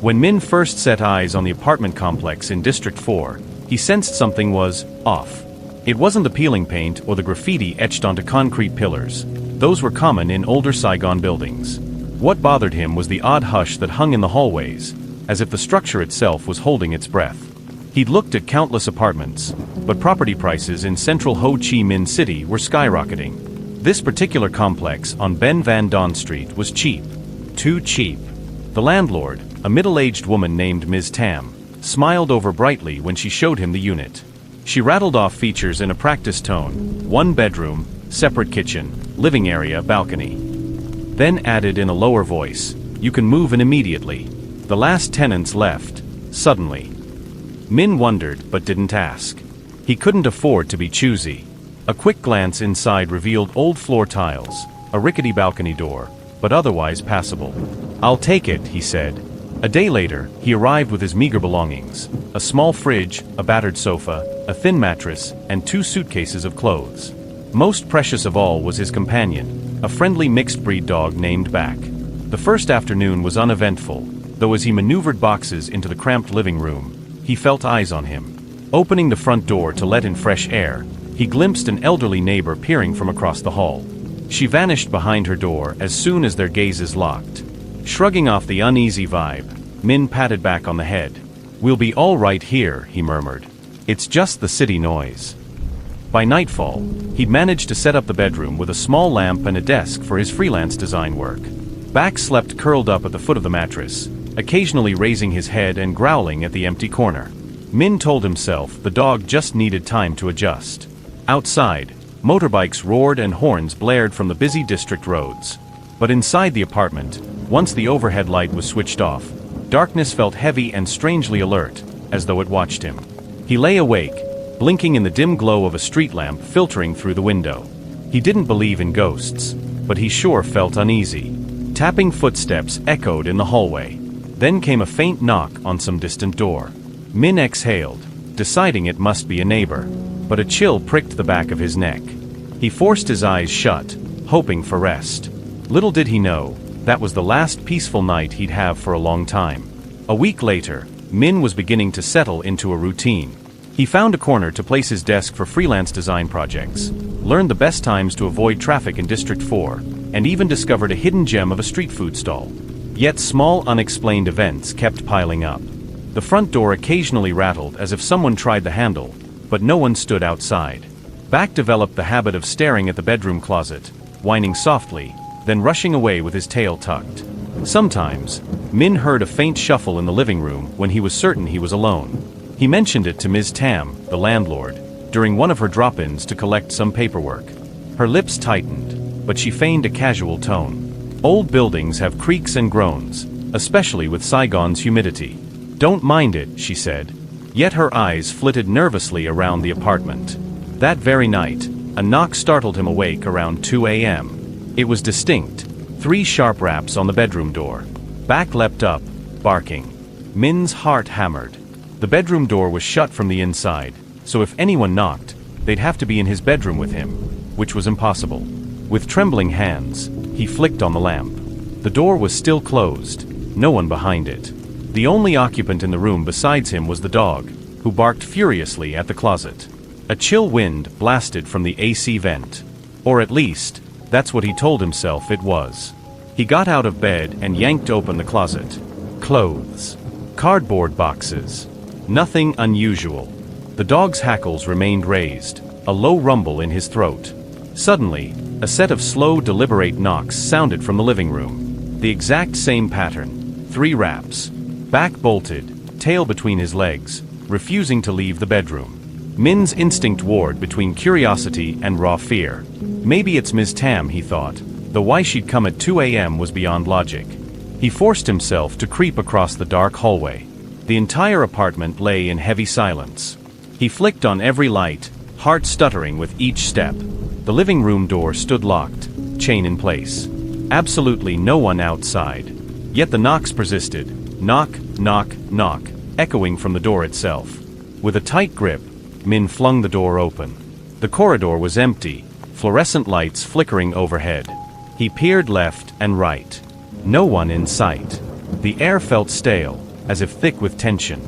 When Minh first set eyes on the apartment complex in District 4, he sensed something was off. It wasn't the peeling paint or the graffiti etched onto concrete pillars. Those were common in older Saigon buildings. What bothered him was the odd hush that hung in the hallways, as if the structure itself was holding its breath. He'd looked at countless apartments, but property prices in central Ho Chi Minh City were skyrocketing. This particular complex on Ben Van Don Street was cheap. Too cheap. The landlord, a middle-aged woman named Ms. Tam, smiled over brightly when she showed him the unit. She rattled off features in a practiced tone: 1 bedroom, separate kitchen, living area, balcony. Then added in a lower voice, "You can move in immediately. The last tenants left, suddenly." Minh wondered, but didn't ask. He couldn't afford to be choosy. A quick glance inside revealed old floor tiles, a rickety balcony door, but otherwise passable. "I'll take it," he said. A day later, he arrived with his meager belongings: a small fridge, a battered sofa, a thin mattress, and 2 suitcases of clothes. Most precious of all was his companion, a friendly mixed-breed dog named Back. The first afternoon was uneventful, though as he maneuvered boxes into the cramped living room, he felt eyes on him. Opening the front door to let in fresh air, he glimpsed an elderly neighbor peering from across the hall. She vanished behind her door as soon as their gazes locked. Shrugging off the uneasy vibe, Minh patted Back on the head. "We'll be all right here," he murmured. "It's just the city noise." By nightfall, he'd managed to set up the bedroom with a small lamp and a desk for his freelance design work. Back slept curled up at the foot of the mattress, occasionally raising his head and growling at the empty corner. Minh told himself the dog just needed time to adjust. Outside, motorbikes roared and horns blared from the busy district roads. But inside the apartment, once the overhead light was switched off, darkness felt heavy and strangely alert, as though it watched him. He lay awake, blinking in the dim glow of a street lamp filtering through the window. He didn't believe in ghosts, but he sure felt uneasy. Tapping footsteps echoed in the hallway. Then came a faint knock on some distant door. Minh exhaled, deciding it must be a neighbor, but a chill pricked the back of his neck. He forced his eyes shut, hoping for rest. Little did he know, that was the last peaceful night he'd have for a long time. A week later, Minh was beginning to settle into a routine. He found a corner to place his desk for freelance design projects, learned the best times to avoid traffic in District 4, and even discovered a hidden gem of a street food stall. Yet small unexplained events kept piling up. The front door occasionally rattled as if someone tried the handle, but no one stood outside. Back developed the habit of staring at the bedroom closet, whining softly, then rushing away with his tail tucked. Sometimes, Minh heard a faint shuffle in the living room when he was certain he was alone. He mentioned it to Ms. Tam, the landlord, during one of her drop-ins to collect some paperwork. Her lips tightened, but she feigned a casual tone. Old buildings have creaks and groans, especially with Saigon's humidity. "Don't mind it," she said. Yet her eyes flitted nervously around the apartment. That very night, a knock startled him awake around 2 a.m. It was distinct, 3 sharp raps on the bedroom door. Back leapt up, barking. Minh's heart hammered. The bedroom door was shut from the inside, so if anyone knocked, they'd have to be in his bedroom with him, which was impossible. With trembling hands, he flicked on the lamp. The door was still closed, no one behind it. The only occupant in the room besides him was the dog, who barked furiously at the closet. A chill wind blasted from the AC vent. Or at least, that's what he told himself it was. He got out of bed and yanked open the closet. Clothes. Cardboard boxes. Nothing unusual. The dog's hackles remained raised, a low rumble in his throat. Suddenly, a set of slow, deliberate knocks sounded from the living room. The exact same pattern. 3 raps. Back bolted, tail between his legs, refusing to leave the bedroom. Minh's instinct warred between curiosity and raw fear. Maybe it's Ms. Tam, he thought, though why she'd come at 2 a.m. was beyond logic. He forced himself to creep across the dark hallway. The entire apartment lay in heavy silence. He flicked on every light, heart stuttering with each step. The living room door stood locked, chain in place. Absolutely no one outside. Yet the knocks persisted. Knock, knock, knock, echoing from the door itself. With a tight grip, Minh flung the door open. The corridor was empty, fluorescent lights flickering overhead. He peered left and right. No one in sight. The air felt stale, as if thick with tension.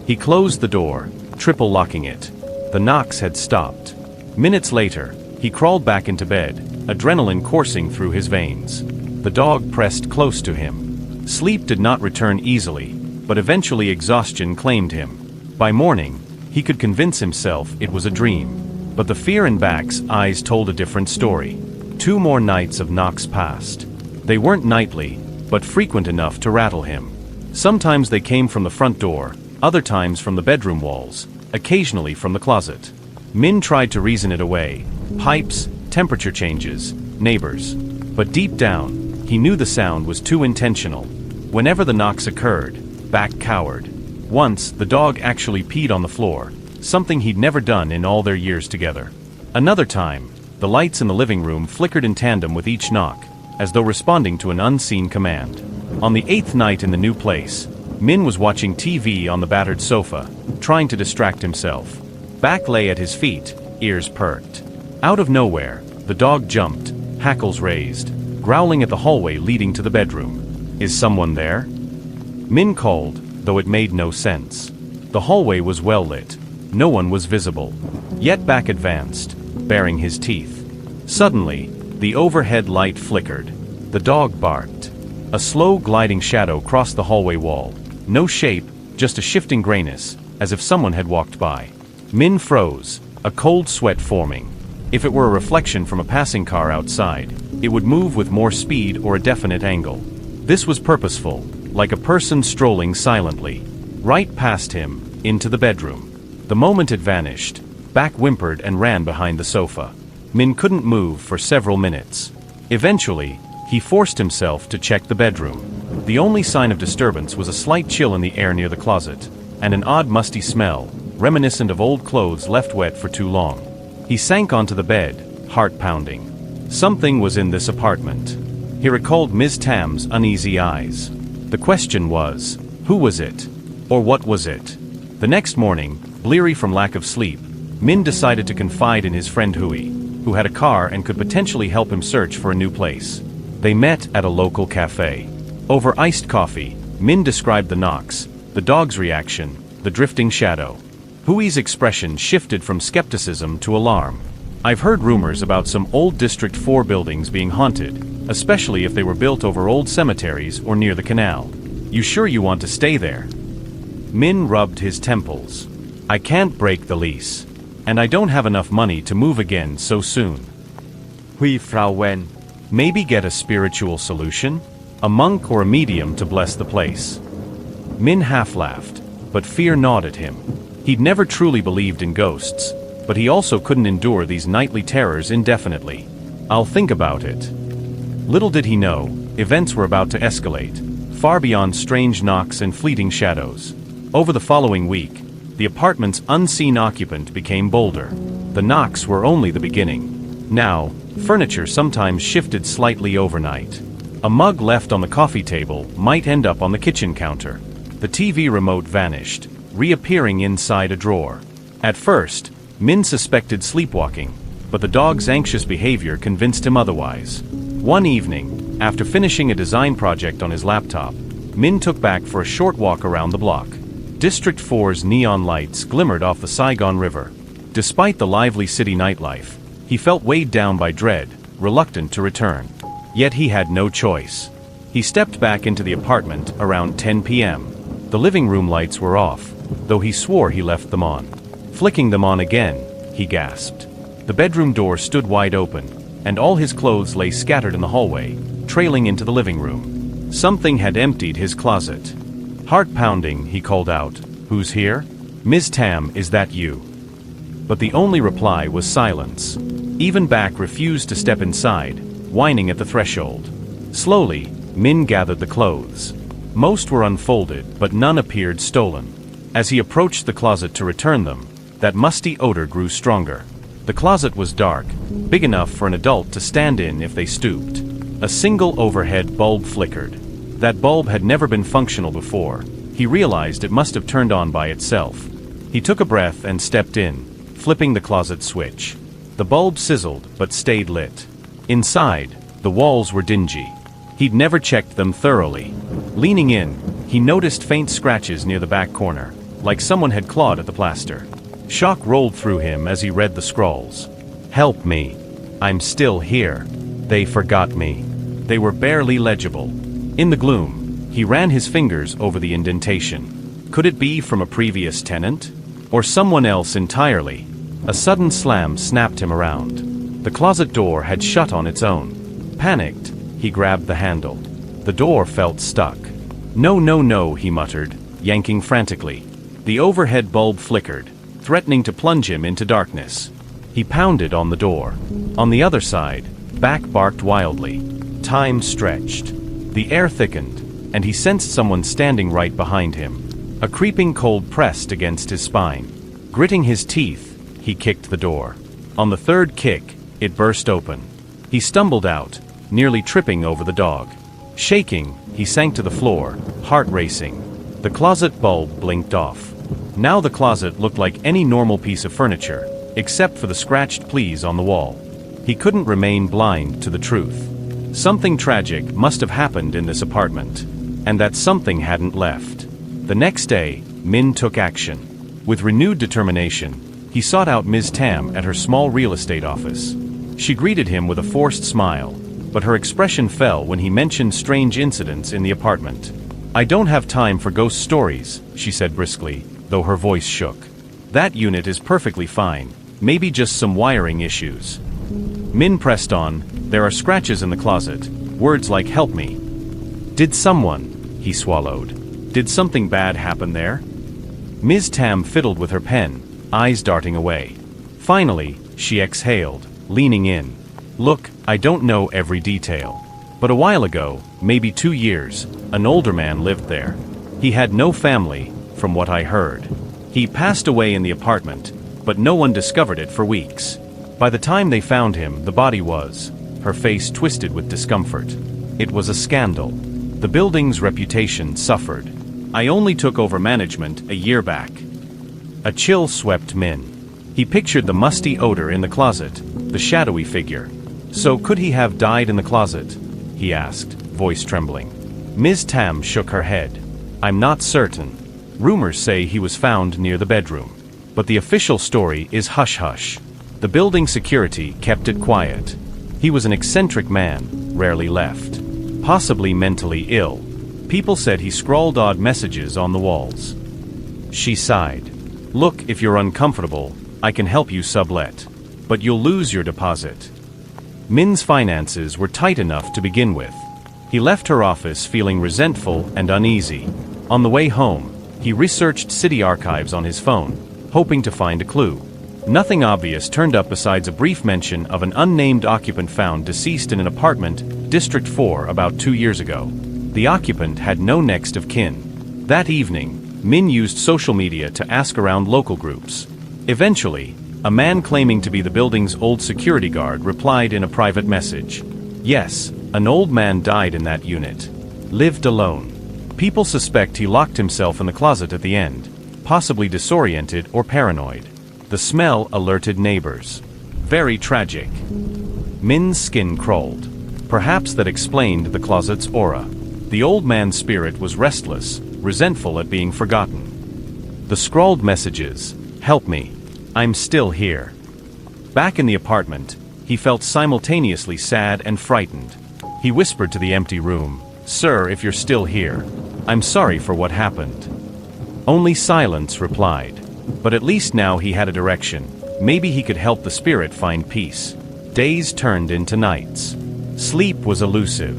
He closed the door, triple locking it. The knocks had stopped. Minutes later, he crawled back into bed, adrenaline coursing through his veins. The dog pressed close to him. Sleep did not return easily, but eventually exhaustion claimed him. By morning, he could convince himself it was a dream. But the fear in Back's eyes told a different story. 2 more nights of knocks passed. They weren't nightly, but frequent enough to rattle him. Sometimes they came from the front door, other times from the bedroom walls, occasionally from the closet. Minh tried to reason it away. Pipes, temperature changes, neighbors. But deep down, he knew the sound was too intentional. Whenever the knocks occurred, Back cowered. Once, the dog actually peed on the floor, something he'd never done in all their years together. Another time, the lights in the living room flickered in tandem with each knock, as though responding to an unseen command. On the 8th night in the new place, Minh was watching TV on the battered sofa, trying to distract himself. Back lay at his feet, ears perked. Out of nowhere, the dog jumped, hackles raised, growling at the hallway leading to the bedroom. "Is someone there?" Minh called, though it made no sense. The hallway was well lit. No one was visible. Yet Back advanced, baring his teeth. Suddenly, the overhead light flickered. The dog barked. A slow gliding shadow crossed the hallway wall. No shape, just a shifting grayness, as if someone had walked by. Minh froze, a cold sweat forming. If it were a reflection from a passing car outside, it would move with more speed or a definite angle. This was purposeful, like a person strolling silently. Right past him, into the bedroom. The moment it vanished, Back whimpered and ran behind the sofa. Minh couldn't move for several minutes. Eventually, he forced himself to check the bedroom. The only sign of disturbance was a slight chill in the air near the closet, and an odd musty smell, reminiscent of old clothes left wet for too long. He sank onto the bed, heart pounding. Something was in this apartment. He recalled Ms. Tam's uneasy eyes. The question was, who was it? Or what was it? The next morning, bleary from lack of sleep, Minh decided to confide in his friend Hui, who had a car and could potentially help him search for a new place. They met at a local cafe. Over iced coffee, Minh described the knocks, the dog's reaction, the drifting shadow. Hui's expression shifted from skepticism to alarm. "I've heard rumors about some old District 4 buildings being haunted, especially if they were built over old cemeteries or near the canal. You sure you want to stay there?" Minh rubbed his temples. "I can't break the lease. And I don't have enough money to move again so soon." Hui frowned. "Maybe get a spiritual solution? A monk or a medium to bless the place." Minh half laughed, but fear gnawed at him. He'd never truly believed in ghosts, but he also couldn't endure these nightly terrors indefinitely. "I'll think about it." Little did he know, events were about to escalate, far beyond strange knocks and fleeting shadows. Over the following week, the apartment's unseen occupant became bolder. The knocks were only the beginning. Now, furniture sometimes shifted slightly overnight. A mug left on the coffee table might end up on the kitchen counter. The TV remote vanished, reappearing inside a drawer. At first, Minh suspected sleepwalking, but the dog's anxious behavior convinced him otherwise. One evening, after finishing a design project on his laptop, Minh took Back for a short walk around the block. District 4's neon lights glimmered off the Saigon River. Despite the lively city nightlife, he felt weighed down by dread, reluctant to return. Yet he had no choice. He stepped back into the apartment around 10 p.m. The living room lights were off, though he swore he left them on. Flicking them on again, he gasped. The bedroom door stood wide open, and all his clothes lay scattered in the hallway, trailing into the living room. Something had emptied his closet. Heart pounding, he called out, "Who's here?" "Ms. Tam, is that you?" But the only reply was silence. Even Back refused to step inside, whining at the threshold. Slowly, Minh gathered the clothes. Most were unfolded, but none appeared stolen. As he approached the closet to return them, that musty odor grew stronger. The closet was dark, big enough for an adult to stand in if they stooped. A single overhead bulb flickered. That bulb had never been functional before. He realized it must have turned on by itself. He took a breath and stepped in, flipping the closet switch. The bulb sizzled, but stayed lit. Inside, the walls were dingy. He'd never checked them thoroughly. Leaning in, he He noticed faint scratches near the back corner, like someone had clawed at the plaster. Shock rolled through him as he read the scrawls. "Help me. I'm still here. They forgot me." They were barely legible. In the gloom, he ran his fingers over the indentation. Could it be from a previous tenant? Or someone else entirely? A sudden slam snapped him around. The closet door had shut on its own. Panicked, he grabbed the handle. The door felt stuck. "No, no, no," he muttered, yanking frantically. The overhead bulb flickered, threatening to plunge him into darkness. He pounded on the door. On the other side, back barked wildly. Time stretched. The air thickened, and he sensed someone standing right behind him. A creeping cold pressed against his spine. Gritting his teeth, he kicked the door. On the third kick, it burst open. He stumbled out, nearly tripping over the dog. Shaking, he sank to the floor, heart racing. The closet bulb blinked off. Now the closet looked like any normal piece of furniture, except for the scratched pleas on the wall. He couldn't remain blind to the truth. Something tragic must have happened in this apartment, and that something hadn't left. The next day, Minh took action. With renewed determination, he sought out Ms. Tam at her small real estate office. She greeted him with a forced smile, but her expression fell when he mentioned strange incidents in the apartment. "I don't have time for ghost stories," she said briskly, though her voice shook. "That unit is perfectly fine, maybe just some wiring issues." Minh pressed on. "There are scratches in the closet, words like 'help me.'" "Did someone," he swallowed. "Did something bad happen there?" Ms. Tam fiddled with her pen, eyes darting away. Finally, she exhaled, leaning in. "Look, I don't know every detail. But a while ago, maybe 2 years, an older man lived there. He had no family, from what I heard. He passed away in the apartment, but no one discovered it for weeks. By the time they found him, the body was," her face twisted with discomfort. "It was a scandal. The building's reputation suffered. I only took over management a year back." A chill swept Minh. He pictured the musty odor in the closet, the shadowy figure. "So could he have died in the closet?" he asked, voice trembling. Ms. Tam shook her head. "I'm not certain. Rumors say he was found near the bedroom. But the official story is hush-hush. The building security kept it quiet. He was an eccentric man, rarely left. Possibly mentally ill. People said he scrawled odd messages on the walls." She sighed. "Look, if you're uncomfortable, I can help you sublet. But you'll lose your deposit." Minh's finances were tight enough to begin with. He left her office feeling resentful and uneasy. On the way home, he researched city archives on his phone, hoping to find a clue. Nothing obvious turned up besides a brief mention of an unnamed occupant found deceased in an apartment, District 4, about 2 years ago. The occupant had no next of kin. That evening, Minh used social media to ask around local groups. Eventually, a man claiming to be the building's old security guard replied in a private message. Yes, an old man died in that unit. Lived alone. People suspect he locked himself in the closet at the end, possibly disoriented or paranoid. The smell alerted neighbors. Very tragic. Minh's skin crawled. Perhaps that explained the closet's aura. The old man's spirit was restless, resentful at being forgotten. The scrawled messages, "Help me. I'm still here." Back in the apartment, he felt simultaneously sad and frightened. He whispered to the empty room, "Sir, if you're still here, I'm sorry for what happened." Only silence replied. But at least now he had a direction. Maybe he could help the spirit find peace. Days turned into nights. Sleep was elusive.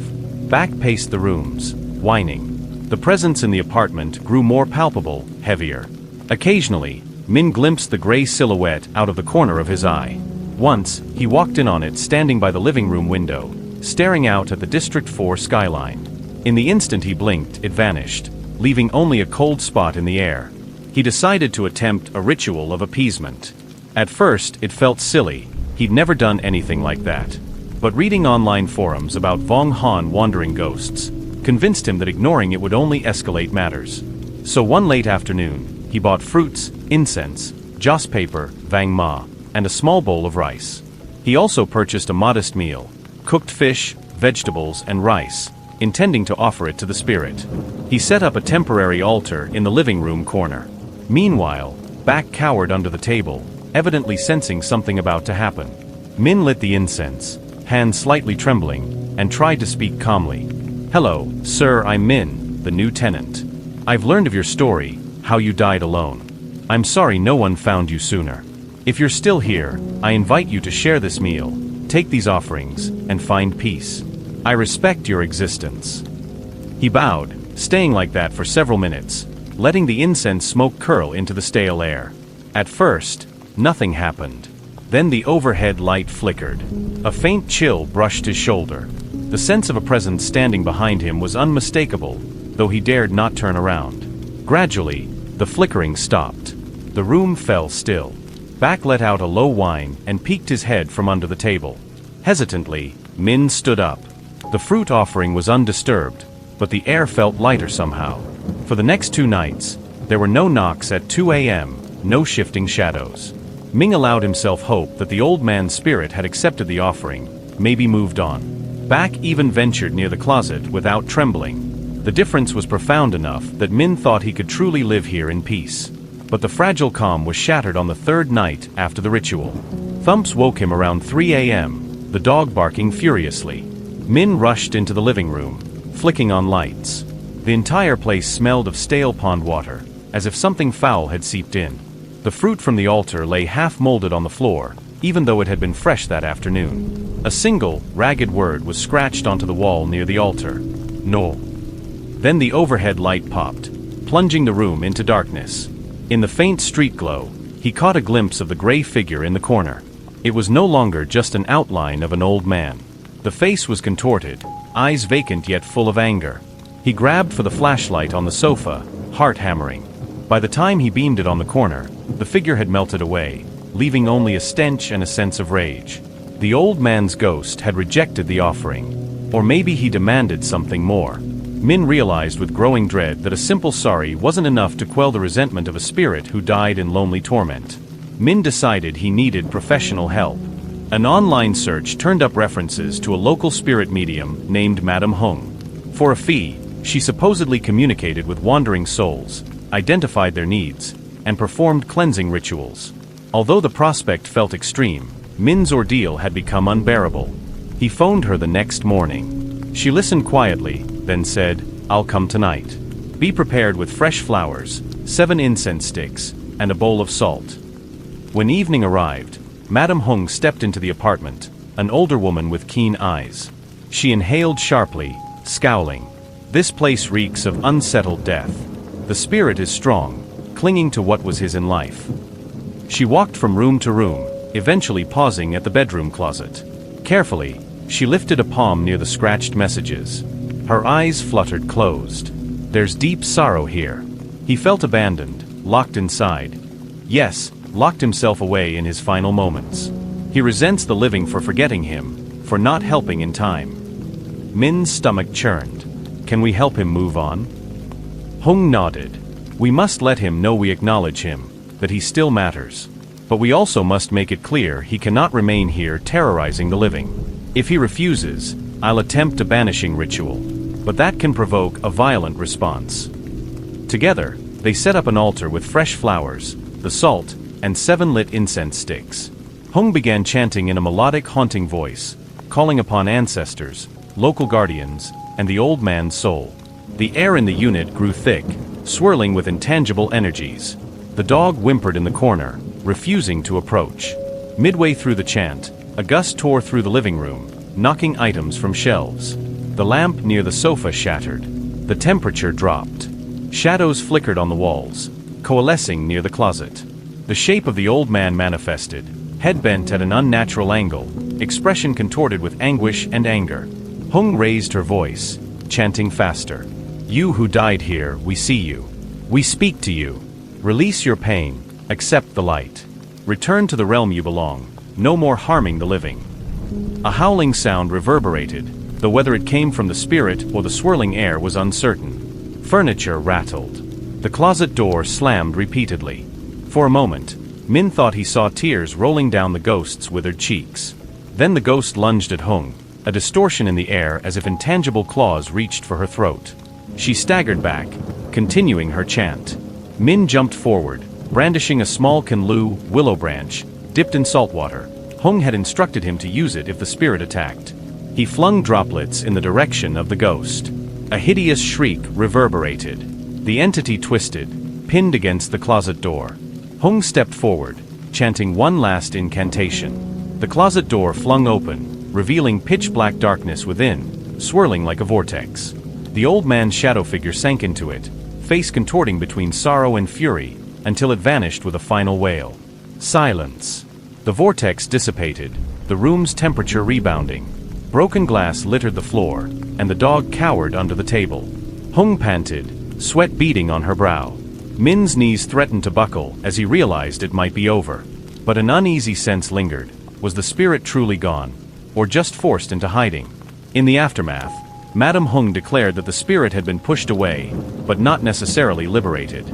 Back paced the rooms, whining. The presence in the apartment grew more palpable, heavier. Occasionally, Minh glimpsed the gray silhouette out of the corner of his eye. Once, he walked in on it standing by the living room window, staring out at the District 4 skyline. In the instant he blinked, it vanished, leaving only a cold spot in the air. He decided to attempt a ritual of appeasement. At first, it felt silly. He'd never done anything like that. But reading online forums about Vong Han wandering ghosts convinced him that ignoring it would only escalate matters. So one late afternoon, he bought fruits, incense, joss paper, vang ma, and a small bowl of rice. He also purchased a modest meal, cooked fish, vegetables, and rice, intending to offer it to the spirit. He set up a temporary altar in the living room corner. Meanwhile, Back cowered under the table, evidently sensing something about to happen. Minh lit the incense, hands slightly trembling, and tried to speak calmly. "Hello, sir, I'm Minh, the new tenant. I've learned of your story, how you died alone. I'm sorry no one found you sooner. If you're still here, I invite you to share this meal, take these offerings, and find peace. I respect your existence." He bowed, staying like that for several minutes, letting the incense smoke curl into the stale air. At first, nothing happened. Then the overhead light flickered. A faint chill brushed his shoulder. The sense of a presence standing behind him was unmistakable, though he dared not turn around. Gradually, the flickering stopped. The room fell still. Back let out a low whine and peeked his head from under the table. Hesitantly, Minh stood up. The fruit offering was undisturbed, but the air felt lighter somehow. For the next 2 nights, there were no knocks at 2 a.m., no shifting shadows. Minh allowed himself hope that the old man's spirit had accepted the offering, maybe moved on. Back even ventured near the closet without trembling. The difference was profound enough that Minh thought he could truly live here in peace. But the fragile calm was shattered on the 3rd night after the ritual. Thumps woke him around 3 a.m., the dog barking furiously. Minh rushed into the living room, flicking on lights. The entire place smelled of stale pond water, as if something foul had seeped in. The fruit from the altar lay half-molded on the floor, even though it had been fresh that afternoon. A single, ragged word was scratched onto the wall near the altar. "No." Then the overhead light popped, plunging the room into darkness. In the faint street glow, he caught a glimpse of the gray figure in the corner. It was no longer just an outline of an old man. The face was contorted, eyes vacant yet full of anger. He grabbed for the flashlight on the sofa, heart hammering. By the time he beamed it on the corner, the figure had melted away, leaving only a stench and a sense of rage. The old man's ghost had rejected the offering. Or maybe he demanded something more. Minh realized with growing dread that a simple sorry wasn't enough to quell the resentment of a spirit who died in lonely torment. Minh decided he needed professional help. An online search turned up references to a local spirit medium named Madame Hung. For a fee, she supposedly communicated with wandering souls, identified their needs, and performed cleansing rituals. Although the prospect felt extreme, Minh's ordeal had become unbearable. He phoned her the next morning. She listened quietly, then said, "I'll come tonight. Be prepared with fresh flowers, 7 incense sticks, and a bowl of salt." When evening arrived, Madame Hung stepped into the apartment, an older woman with keen eyes. She inhaled sharply, scowling. "This place reeks of unsettled death. The spirit is strong, clinging to what was his in life." She walked from room to room, eventually pausing at the bedroom closet. Carefully, she lifted a palm near the scratched messages. Her eyes fluttered closed. "There's deep sorrow here." He felt abandoned, locked inside. Yes, locked himself away in his final moments. He resents the living for forgetting him, for not helping in time. Minh's stomach churned. "Can we help him move on?" Hung nodded. "We must let him know we acknowledge him, that he still matters. But we also must make it clear he cannot remain here terrorizing the living. If he refuses, I'll attempt a banishing ritual. But that can provoke a violent response." Together, they set up an altar with fresh flowers, the salt, and 7 lit incense sticks. Hung began chanting in a melodic, haunting voice, calling upon ancestors, local guardians, and the old man's soul. The air in the unit grew thick, swirling with intangible energies. The dog whimpered in the corner, refusing to approach. Midway through the chant, a gust tore through the living room, knocking items from shelves. The lamp near the sofa shattered. The temperature dropped. Shadows flickered on the walls, coalescing near the closet. The shape of the old man manifested, head bent at an unnatural angle, expression contorted with anguish and anger. Hung raised her voice, chanting faster. "You who died here, we see you. We speak to you. Release your pain, accept the light. Return to the realm you belong, no more harming the living." A howling sound reverberated, though whether it came from the spirit or the swirling air was uncertain. Furniture rattled. The closet door slammed repeatedly. For a moment, Minh thought he saw tears rolling down the ghost's withered cheeks. Then the ghost lunged at Hung, a distortion in the air as if intangible claws reached for her throat. She staggered back, continuing her chant. Min jumped forward, brandishing a small Kanlu willow branch, dipped in salt water. Hung had instructed him to use it if the spirit attacked. He flung droplets in the direction of the ghost. A hideous shriek reverberated. The entity twisted, pinned against the closet door. Hung stepped forward, chanting one last incantation. The closet door flung open, revealing pitch-black darkness within, swirling like a vortex. The old man's shadow figure sank into it, face contorting between sorrow and fury, until it vanished with a final wail. Silence. The vortex dissipated, the room's temperature rebounding. Broken glass littered the floor, and the dog cowered under the table. Hung panted, sweat beading on her brow. Min's knees threatened to buckle as he realized it might be over. But an uneasy sense lingered. Was the spirit truly gone, or just forced into hiding? In the aftermath, Madame Hung declared that the spirit had been pushed away, but not necessarily liberated.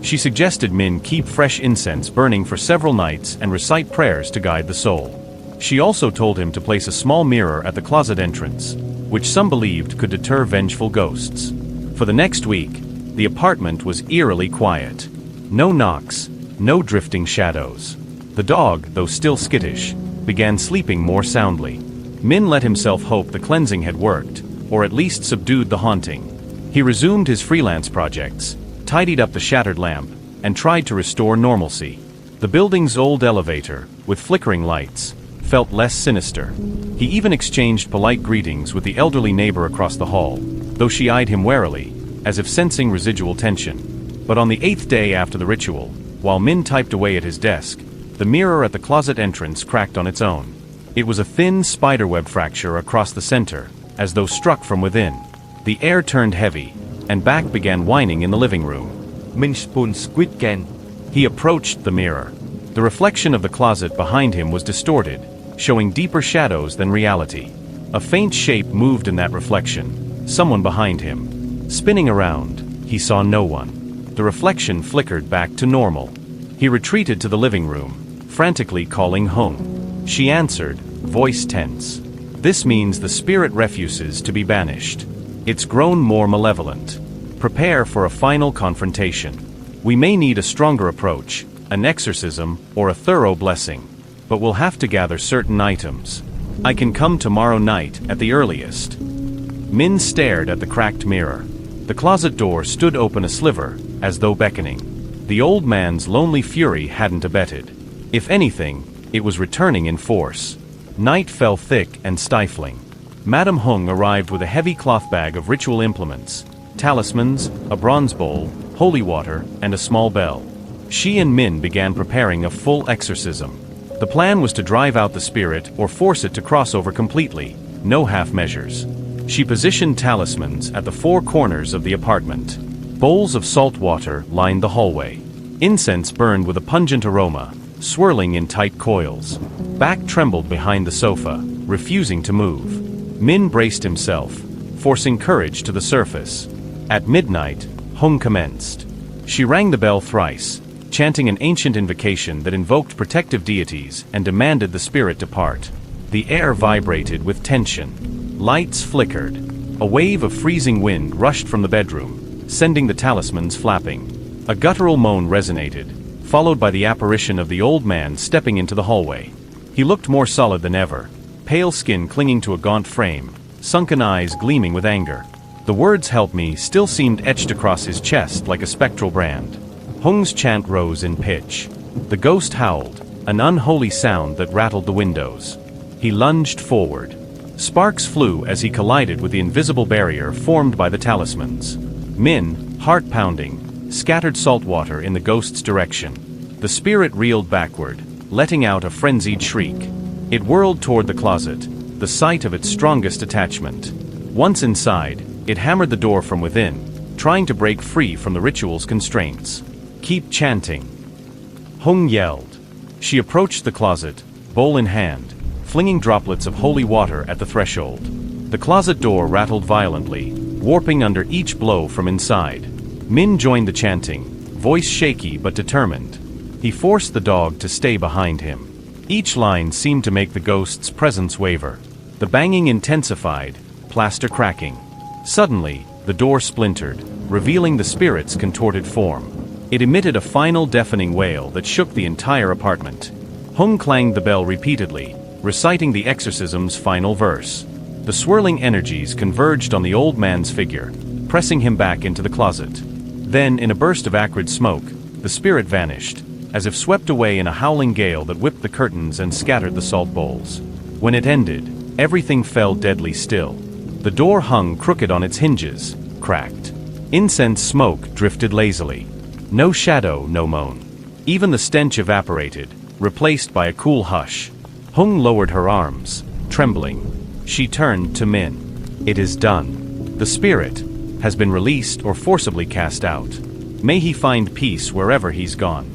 She suggested Min keep fresh incense burning for several nights and recite prayers to guide the soul. She also told him to place a small mirror at the closet entrance, which some believed could deter vengeful ghosts. For the next week, the apartment was eerily quiet. No knocks, no drifting shadows. The dog, though still skittish, began sleeping more soundly. Min let himself hope the cleansing had worked, or at least subdued the haunting. He resumed his freelance projects, tidied up the shattered lamp, and tried to restore normalcy. The building's old elevator, with flickering lights, felt less sinister. He even exchanged polite greetings with the elderly neighbor across the hall, though she eyed him warily, as if sensing residual tension. But on the 8th day after the ritual, while Min typed away at his desk, the mirror at the closet entrance cracked on its own. It was a thin spiderweb fracture across the center, as though struck from within. The air turned heavy, and back began whining in the living room. Minh spoon squid can. He approached the mirror. The reflection of the closet behind him was distorted, showing deeper shadows than reality. A faint shape moved in that reflection, someone behind him. Spinning around, he saw no one. The reflection flickered back to normal. He retreated to the living room, frantically calling Hung. She answered, voice tense. This means the spirit refuses to be banished. It's grown more malevolent. Prepare for a final confrontation. We may need a stronger approach, an exorcism, or a thorough blessing. But we'll have to gather certain items. I can come tomorrow night at the earliest. Min stared at the cracked mirror. The closet door stood open a sliver, as though beckoning. The old man's lonely fury hadn't abated. If anything, it was returning in force. Night fell thick and stifling. Madame Hung arrived with a heavy cloth bag of ritual implements, talismans, a bronze bowl, holy water, and a small bell. She and Min began preparing a full exorcism. The plan was to drive out the spirit or force it to cross over completely, no half measures. She positioned talismans at the four corners of the apartment. Bowls of salt water lined the hallway. Incense burned with a pungent aroma, swirling in tight coils. Back trembled behind the sofa, refusing to move. Min braced himself, forcing courage to the surface. At midnight, Hung commenced. She rang the bell thrice, chanting an ancient invocation that invoked protective deities and demanded the spirit depart. The air vibrated with tension. Lights flickered. A wave of freezing wind rushed from the bedroom, sending the talismans flapping. A guttural moan resonated, followed by the apparition of the old man stepping into the hallway. He looked more solid than ever, pale skin clinging to a gaunt frame, sunken eyes gleaming with anger. The words "help me" still seemed etched across his chest like a spectral brand. Hung's chant rose in pitch. The ghost howled, an unholy sound that rattled the windows. He lunged forward. Sparks flew as he collided with the invisible barrier formed by the talismans. Min, heart pounding, scattered salt water in the ghost's direction. The spirit reeled backward, letting out a frenzied shriek. It whirled toward the closet, the site of its strongest attachment. Once inside, it hammered the door from within, trying to break free from the ritual's constraints. Keep chanting. Hung yelled. She approached the closet, bowl in hand, flinging droplets of holy water at the threshold. The closet door rattled violently, warping under each blow from inside. Min joined the chanting, voice shaky but determined. He forced the dog to stay behind him. Each line seemed to make the ghost's presence waver. The banging intensified, plaster cracking. Suddenly, the door splintered, revealing the spirit's contorted form. It emitted a final deafening wail that shook the entire apartment. Hung clanged the bell repeatedly, reciting the exorcism's final verse. The swirling energies converged on the old man's figure, pressing him back into the closet. Then, in a burst of acrid smoke, the spirit vanished, as if swept away in a howling gale that whipped the curtains and scattered the salt bowls. When it ended, everything fell deadly still. The door hung crooked on its hinges, cracked. Incense smoke drifted lazily. No shadow, no moan. Even the stench evaporated, replaced by a cool hush. Hung lowered her arms, trembling. She turned to Min. "It is done. The spirit has been released or forcibly cast out. May he find peace wherever he's gone."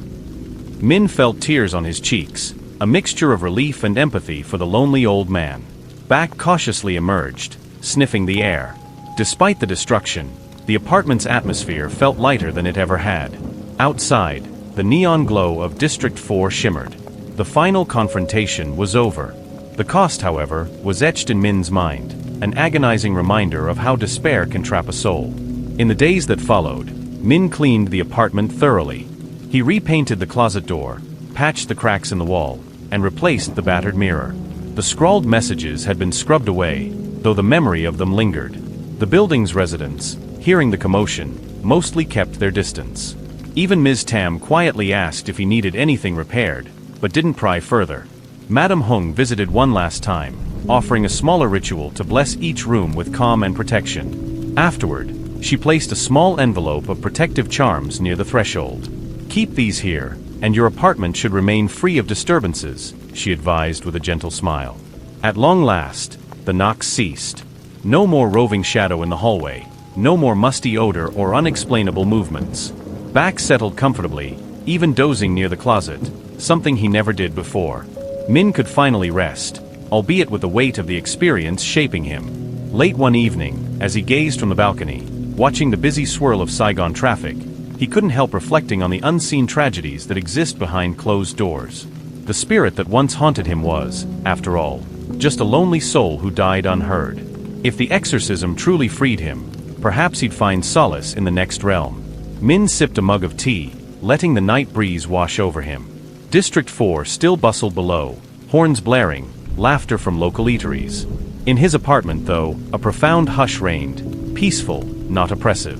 Min felt tears on his cheeks, a mixture of relief and empathy for the lonely old man. Back cautiously emerged, sniffing the air. Despite the destruction, the apartment's atmosphere felt lighter than it ever had. Outside, the neon glow of District 4 shimmered. The final confrontation was over. The cost, however, was etched in Min's mind, an agonizing reminder of how despair can trap a soul. In the days that followed, Min cleaned the apartment thoroughly. He repainted the closet door, patched the cracks in the wall, and replaced the battered mirror. The scrawled messages had been scrubbed away, though the memory of them lingered. The building's residents, hearing the commotion, mostly kept their distance. Even Ms. Tam quietly asked if he needed anything repaired, but didn't pry further. Madame Hung visited one last time, offering a smaller ritual to bless each room with calm and protection. Afterward, she placed a small envelope of protective charms near the threshold. "Keep these here, and your apartment should remain free of disturbances," she advised with a gentle smile. At long last, the knocks ceased. No more roving shadow in the hallway, no more musty odor or unexplainable movements. Back settled comfortably, even dozing near the closet, something he never did before. Min could finally rest, albeit with the weight of the experience shaping him. Late one evening, as he gazed from the balcony, watching the busy swirl of Saigon traffic, he couldn't help reflecting on the unseen tragedies that exist behind closed doors. The spirit that once haunted him was, after all, just a lonely soul who died unheard. If the exorcism truly freed him, perhaps he'd find solace in the next realm. Min sipped a mug of tea, letting the night breeze wash over him. District 4 still bustled below, horns blaring, laughter from local eateries. In his apartment, though, a profound hush reigned, peaceful, not oppressive.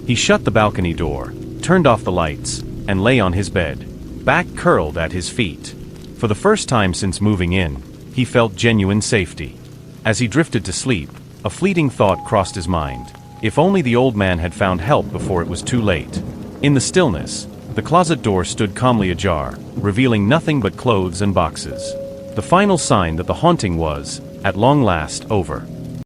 He shut the balcony door, turned off the lights, and lay on his bed, back curled at his feet. For the first time since moving in, he felt genuine safety. As he drifted to sleep, a fleeting thought crossed his mind. If only the old man had found help before it was too late. In the stillness, the closet door stood calmly ajar, revealing nothing but clothes and boxes. The final sign that the haunting was, at long last, over.